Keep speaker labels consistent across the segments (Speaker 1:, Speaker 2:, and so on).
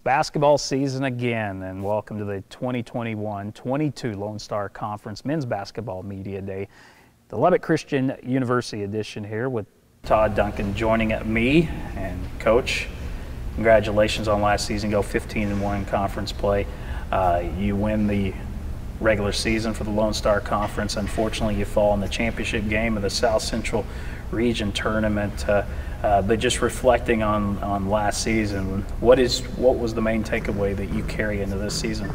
Speaker 1: basketball season again, and welcome to the 2021-22 Lone Star Conference Men's Basketball Media Day, the Lubbock Christian University edition here with Todd Duncan joining me. And Coach, congratulations on last season. Go 15-1 in conference play. You win the regular season for the Lone Star Conference. Unfortunately, you fall in the championship game of the South Central Region Tournament. But just reflecting on last season, what was the main takeaway that you carry into this season?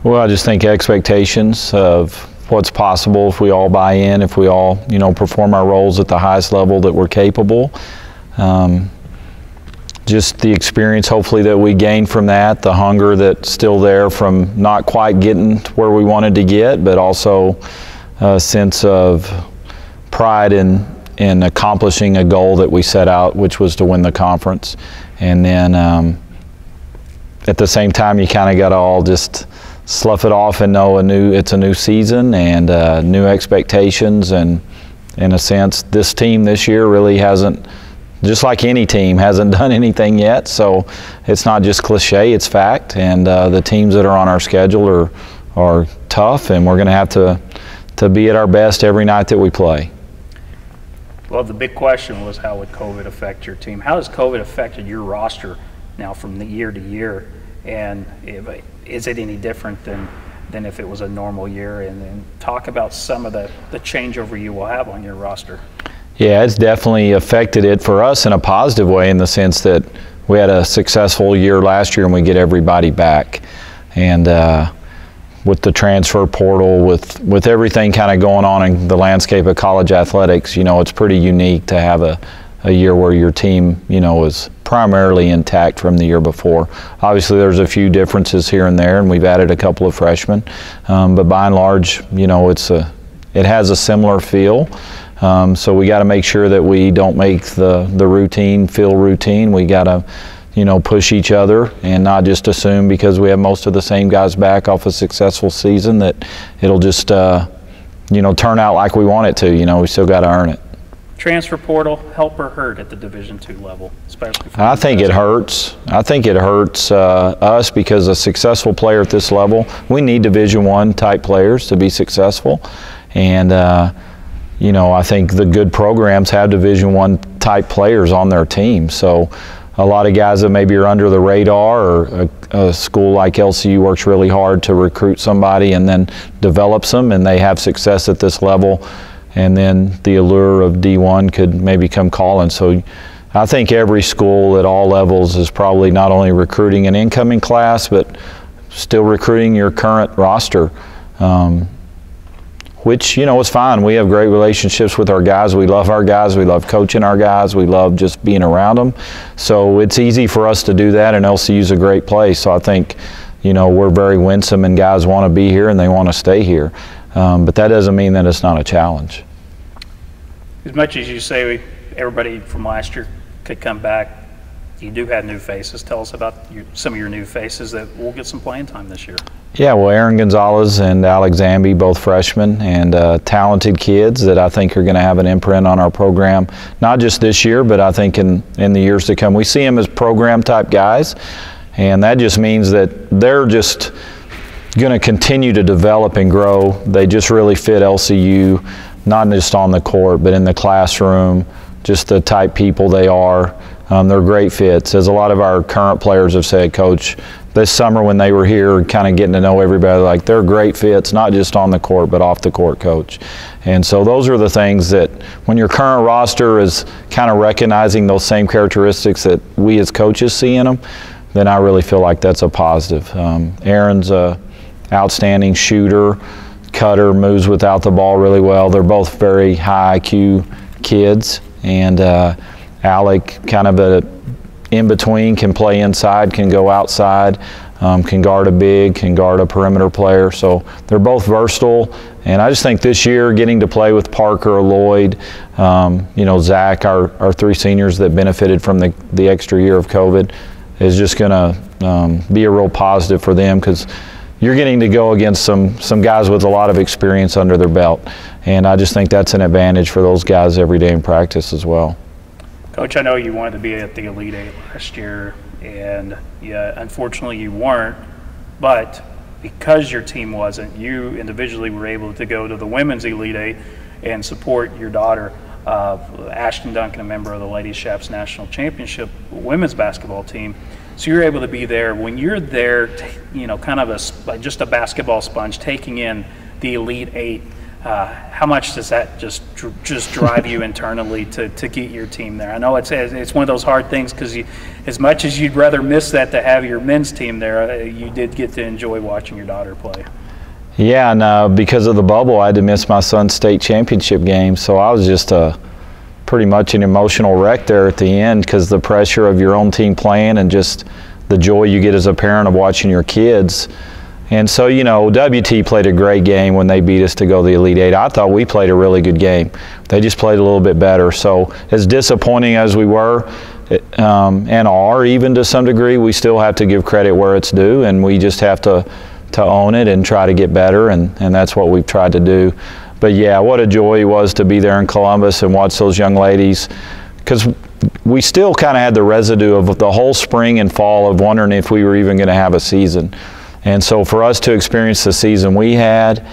Speaker 2: Well, I just think expectations of what's possible if we all buy in, if we all, perform our roles at the highest level that we're capable. Just the experience, hopefully, that we gained from that, the hunger that's still there from not quite getting to where we wanted to get, but also a sense of pride in accomplishing a goal that we set out, which was to win the conference. And then at the same time, you kind of got to all just slough it off and know it's a new season and new expectations. And in a sense, this team this year really hasn't, just like any team, hasn't done anything yet. So it's not just cliche, it's fact. And the teams that are on our schedule are tough, and we're going to have to be at our best every night that we play.
Speaker 1: Well, the big question was, how would COVID affect your team? How has COVID affected your roster now from the year to year? And is it any different than if it was a normal year? And then talk about some of the changeover you will have on your roster.
Speaker 2: Yeah, it's definitely affected it for us in a positive way, in the sense that we had a successful year last year and we get everybody back. And with the transfer portal, with everything kind of going on in the landscape of college athletics, it's pretty unique to have a year where your team, is primarily intact from the year before. Obviously, there's a few differences here and there, and we've added a couple of freshmen, but by and large, it has a similar feel. So we got to make sure that we don't make the routine feel routine. We got to push each other and not just assume because we have most of the same guys back off a successful season that it'll just, turn out like we want it to. We still got to earn it.
Speaker 1: Transfer portal, help or hurt at the Division II level, especially for
Speaker 2: I think it hurts. I think it hurts us, because a successful player at this level, we need Division I type players to be successful. And, I think the good programs have Division I type players on their team. So a lot of guys that maybe are under the radar, or a school like LCU works really hard to recruit somebody and then develops them, and they have success at this level, and then the allure of D1 could maybe come calling. So I think every school at all levels is probably not only recruiting an incoming class, but still recruiting your current roster, which, is fine. We have great relationships with our guys. We love our guys. We love coaching our guys. We love just being around them. So it's easy for us to do that, and LCU's a great place. So I think, we're very winsome, and guys want to be here and they want to stay here. But that doesn't mean that it's not a challenge.
Speaker 1: As much as you say everybody from last year could come back, you do have new faces. Tell us about some of your new faces that will get some playing time this year.
Speaker 2: Yeah, well, Aaron Gonzalez and Alex Zambi, both freshmen, and talented kids that I think are going to have an imprint on our program, not just this year, but I think in the years to come. We see them as program-type guys, and that just means that they're just going to continue to develop and grow. They just really fit LCU, not just on the court, but in the classroom, just the type people they are. They're great fits. As a lot of our current players have said, Coach, this summer when they were here, kind of getting to know everybody, like, they're great fits, not just on the court, but off the court, Coach. And so those are the things that, when your current roster is kind of recognizing those same characteristics that we as coaches see in them, then I really feel like that's a positive. Aaron's a outstanding shooter, cutter, moves without the ball really well. They're both very high IQ kids, and Alec kind of in between, can play inside, can go outside, can guard a big, can guard a perimeter player. So they're both versatile, and I just think this year getting to play with Parker, Lloyd, Zach, our three seniors that benefited from the extra year of COVID, is just going to be a real positive for them, because you're getting to go against some guys with a lot of experience under their belt, and I just think that's an advantage for those guys every day in practice as well.
Speaker 1: Coach, I know you wanted to be at the Elite Eight last year. and yeah, unfortunately you weren't, but because your team wasn't, you individually were able to go to the Women's Elite Eight and support your daughter, Ashton Duncan, a member of the Ladies Shaps National Championship women's basketball team. So you're able to be there. When you're there, you know, kind of just a basketball sponge, taking in the Elite Eight, how much does that just drive you internally to get your team there? I know it's one of those hard things, because as much as you'd rather miss that to have your men's team there, you did get to enjoy watching your daughter play.
Speaker 2: Yeah, and because of the bubble, I had to miss my son's state championship game, so I was just pretty much an emotional wreck there at the end, because the pressure of your own team playing and just the joy you get as a parent of watching your kids. And so, you know, WT played a great game when they beat us to go to the Elite Eight. I thought we played a really good game. They just played a little bit better. So as disappointing as we were, and are even to some degree, we still have to give credit where it's due, and we just have to own it and try to get better, and that's what we've tried to do. But yeah, what a joy it was to be there in Columbus and watch those young ladies, because we still kind of had the residue of the whole spring and fall of wondering if we were even going to have a season. And so for us to experience the season we had,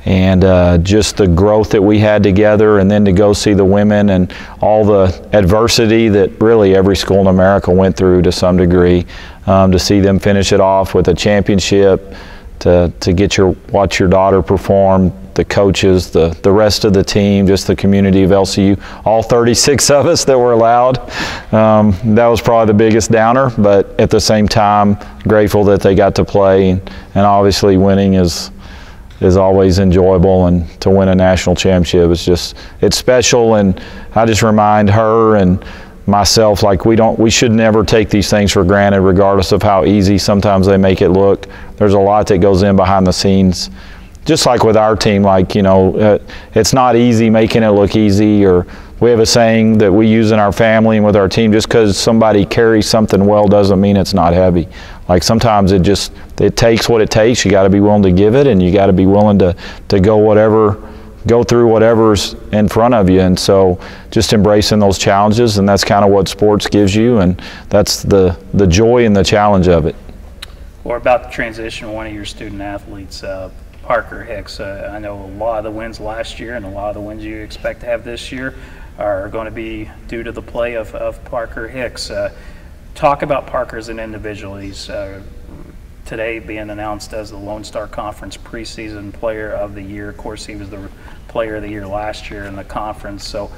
Speaker 2: and just the growth that we had together, and then to go see the women and all the adversity that really every school in America went through to some degree, to see them finish it off with a championship, to watch your daughter perform, the coaches, the rest of the team, just the community of LCU, all 36 of us that were allowed. That was probably the biggest downer, but at the same time, grateful that they got to play, and obviously winning is always enjoyable, and to win a national championship it's special. And I just remind her and myself, like, we should never take these things for granted, regardless of how easy sometimes they make it look. There's a lot that goes in behind the scenes. Just like with our team, like, you know, it's not easy making it look easy. Or we have a saying that we use in our family and with our team: just because somebody carries something well doesn't mean it's not heavy. Like, sometimes it takes what it takes. You got to be willing to give it, and you got to be willing to go through whatever's in front of you. And so just embracing those challenges, and that's kind of what sports gives you, and that's the joy and the challenge of it.
Speaker 1: Or about the transition of one of your student athletes, Parker Hicks. I know a lot of the wins last year and a lot of the wins you expect to have this year are going to be due to the play of Parker Hicks. Talk about Parker as an individual. He's today being announced as the Lone Star Conference Preseason Player of the Year. Of course, he was the Player of the Year last year in the conference. So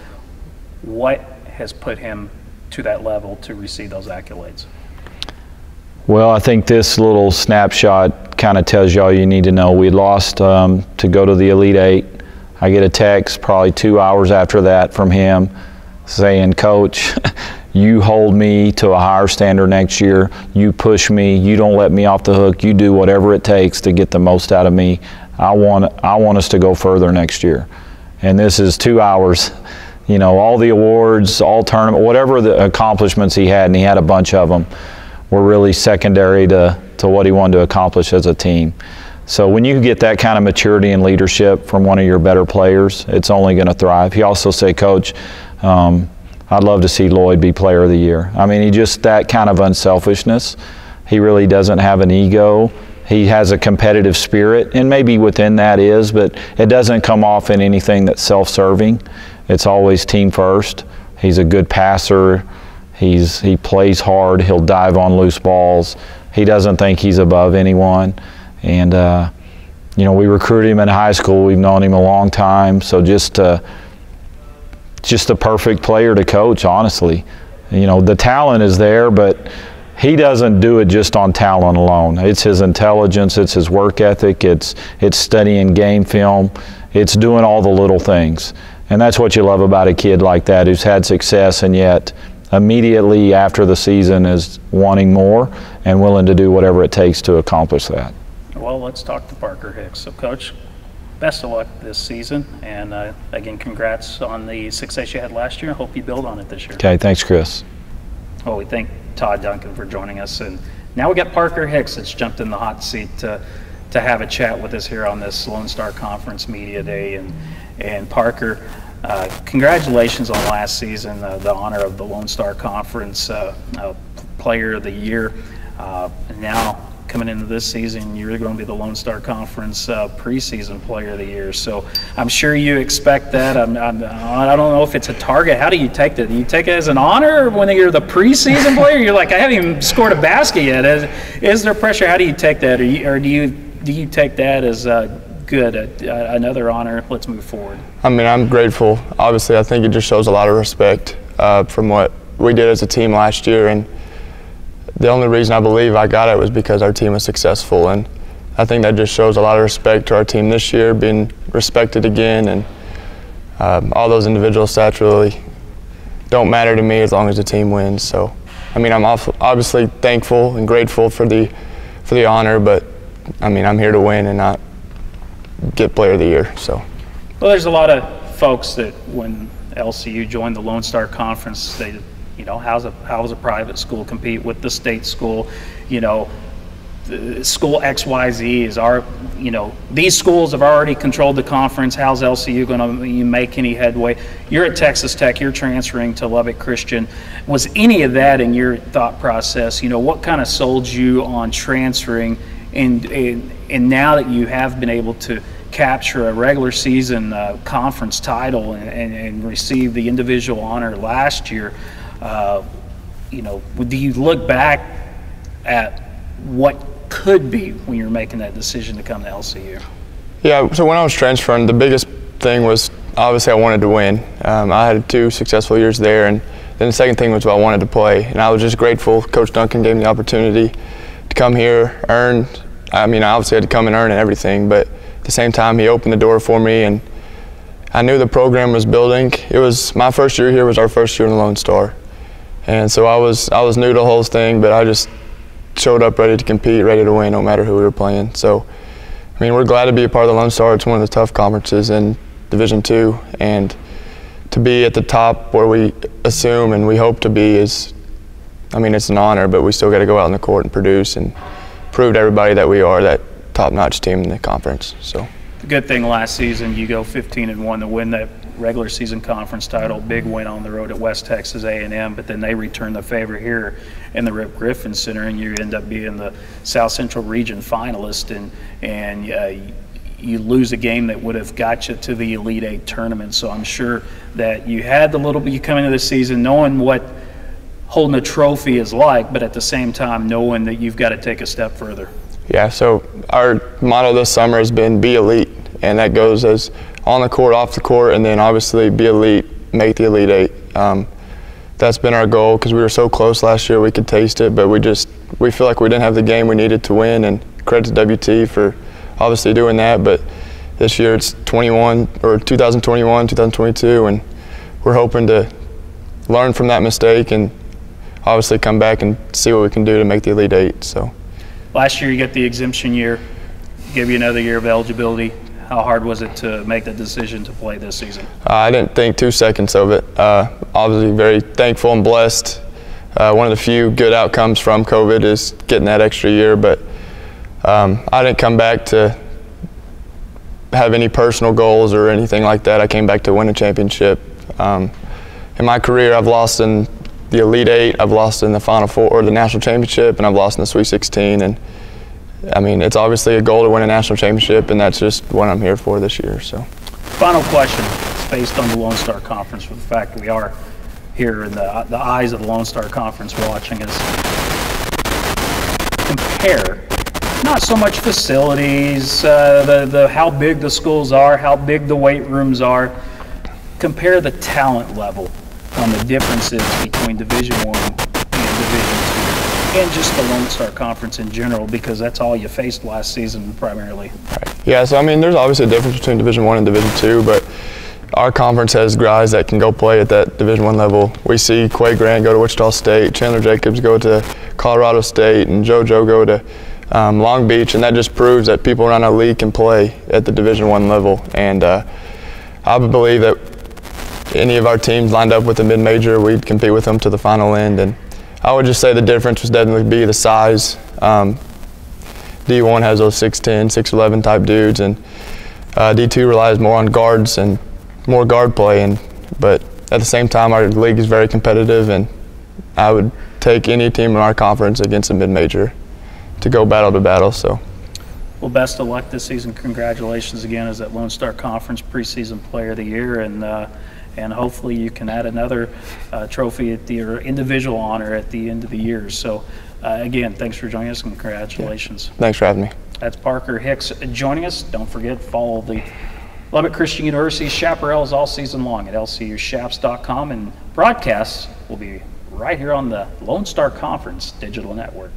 Speaker 1: what has put him to that level to receive those accolades?
Speaker 2: Well, I think this little snapshot kind of tells you all you need to know. We lost to go to the Elite Eight. I get a text probably 2 hours after that from him saying, "Coach, you hold me to a higher standard next year. You push me. You don't let me off the hook. You do whatever it takes to get the most out of me. I want us to go further next year." And this is 2 hours. You know, all the awards, all tournament, whatever the accomplishments he had, and he had a bunch of them, were really secondary to what he wanted to accomplish as a team. So when you get that kind of maturity and leadership from one of your better players, it's only going to thrive. He also said, "Coach, I'd love to see Lloyd be Player of the Year." I mean, he just, that kind of unselfishness. He really doesn't have an ego. He has a competitive spirit, and maybe within that is, but it doesn't come off in anything that's self-serving. It's always team first. He's a good passer. He plays hard. He'll dive on loose balls. He doesn't think he's above anyone. And, you know, we recruited him in high school. We've known him a long time. So just the perfect player to coach, honestly. You know, the talent is there, but he doesn't do it just on talent alone. It's his intelligence. It's his work ethic. It's studying game film. It's doing all the little things. And that's what you love about a kid like that, who's had success and yet immediately after the season is wanting more and willing to do whatever it takes to accomplish that.
Speaker 1: Well, let's talk to Parker Hicks. So, Coach, best of luck this season, and again, congrats on the success you had last year. I hope you build on it this year.
Speaker 2: Okay, thanks, Chris.
Speaker 1: Well, we thank Todd Duncan for joining us, and now we got Parker Hicks that's jumped in the hot seat to have a chat with us here on this Lone Star Conference Media Day. And Parker, congratulations on last season, the honor of the Lone Star Conference Player of the Year. And now, coming into this season, you're going to be the Lone Star Conference preseason Player of the Year. So I'm sure you expect that. I don't know if it's a target. How do you take that? Do you take it as an honor when you're the preseason player? You're like, I haven't even scored a basket yet. Is there pressure? How do you take that? Or do you take that as good, another honor? Let's move forward.
Speaker 3: I mean, I'm grateful. Obviously, I think it just shows a lot of respect from what we did as a team last year. And the only reason I believe I got it was because our team was successful, and I think that just shows a lot of respect to our team this year, being respected again, and all those individual stats really don't matter to me as long as the team wins. So, I mean, I'm obviously thankful and grateful for the honor, but I mean, I'm here to win and not get Player of the Year. So,
Speaker 1: well, there's a lot of folks that when LCU joined the Lone Star Conference, they, you know, how does a private school compete with the state school? You know, the school XYZ is our, you know, these schools have already controlled the conference. How's LCU going to make any headway? You're at Texas Tech. You're transferring to Lubbock Christian. Was any of that in your thought process? You know, what kind of sold you on transferring? And now that you have been able to capture a regular season conference title and receive the individual honor last year, you know, do you look back at what could be when you're making that decision to come to LCU?
Speaker 3: Yeah, so when I was transferring, the biggest thing was obviously I wanted to win. I had 2 successful years there, and then the second thing was I wanted to play. And I was just grateful Coach Duncan gave me the opportunity to come here, earn. I mean, I obviously had to come and earn and everything, but at the same time, he opened the door for me, and I knew the program was building. It was my first year here, was our first year in the Lone Star. And so I was new to the whole thing, but I just showed up ready to compete, ready to win, no matter who we were playing. So, I mean, we're glad to be a part of the Lone Star. It's one of the tough conferences in Division II, and to be at the top where we assume and we hope to be is, I mean, it's an honor, but we still got to go out on the court and produce and prove to everybody that we are that top-notch team in the conference. So,
Speaker 1: the good thing last season, you go 15-1 to win that regular season conference title, big win on the road at West Texas A&M, but then they return the favor here in the Rip Griffin Center, and you end up being the South Central Region finalist, and you lose a game that would have got you to the Elite Eight tournament. So I'm sure that you had the little bit, you come into the season knowing what holding a trophy is like, but at the same time knowing that you've got to take a step further. Yeah,
Speaker 3: so our motto this summer has been be elite, and that goes as on the court, off the court, and then obviously be elite, make the Elite Eight. That's been our goal because we were so close last year we could taste it, but we feel like we didn't have the game we needed to win, and credit to WT for obviously doing that. But this year it's 2021, 2022, and we're hoping to learn from that mistake and obviously come back and see what we can do to make the Elite Eight. So,
Speaker 1: last year you got the exemption year, give you another year of eligibility. How hard was it to make the decision to play this season?
Speaker 3: I didn't think 2 seconds of it. Obviously very thankful and blessed. One of the few good outcomes from COVID is getting that extra year, but I didn't come back to have any personal goals or anything like that. I came back to win a championship. In my career, I've lost in the Elite Eight, I've lost in the Final Four or the National Championship, and I've lost in the Sweet 16. And I mean, it's obviously a goal to win a national championship, and that's just what I'm here for this year. So,
Speaker 1: final question. It's based on the Lone Star Conference, for the fact that we are here in the eyes of the Lone Star Conference watching us. Compare, not so much facilities, how big the schools are, how big the weight rooms are. Compare the talent level on the differences between Division I and Division II. And just the Lone Star Conference in general, because that's all you faced last season primarily.
Speaker 3: Right. Yeah, so I mean, there's obviously a difference between Division I and Division II, but our conference has guys that can go play at that Division I level. We see Quay Grant go to Wichita State, Chandler Jacobs go to Colorado State, and JoJo go to Long Beach, and that just proves that people around our league can play at the Division I level. And I would believe that any of our teams lined up with a mid-major, we'd compete with them to the final end. And I would just say the difference would definitely be the size. D1 has those 6'10", 6'11" type dudes, and D2 relies more on guards and more guard play. But at the same time, our league is very competitive, and I would take any team in our conference against a mid-major to go battle to battle. So.
Speaker 1: Well, best of luck this season. Congratulations again as that Lone Star Conference preseason player of the year, and hopefully you can add another trophy or individual honor at the end of the year. So again, thanks for joining us and congratulations.
Speaker 3: Yeah. Thanks for having me.
Speaker 1: That's Parker Hicks joining us. Don't forget, follow the Lubbock Christian University chaparrals all season long at lcushaps.com, and broadcasts will be right here on the Lone Star Conference Digital Network.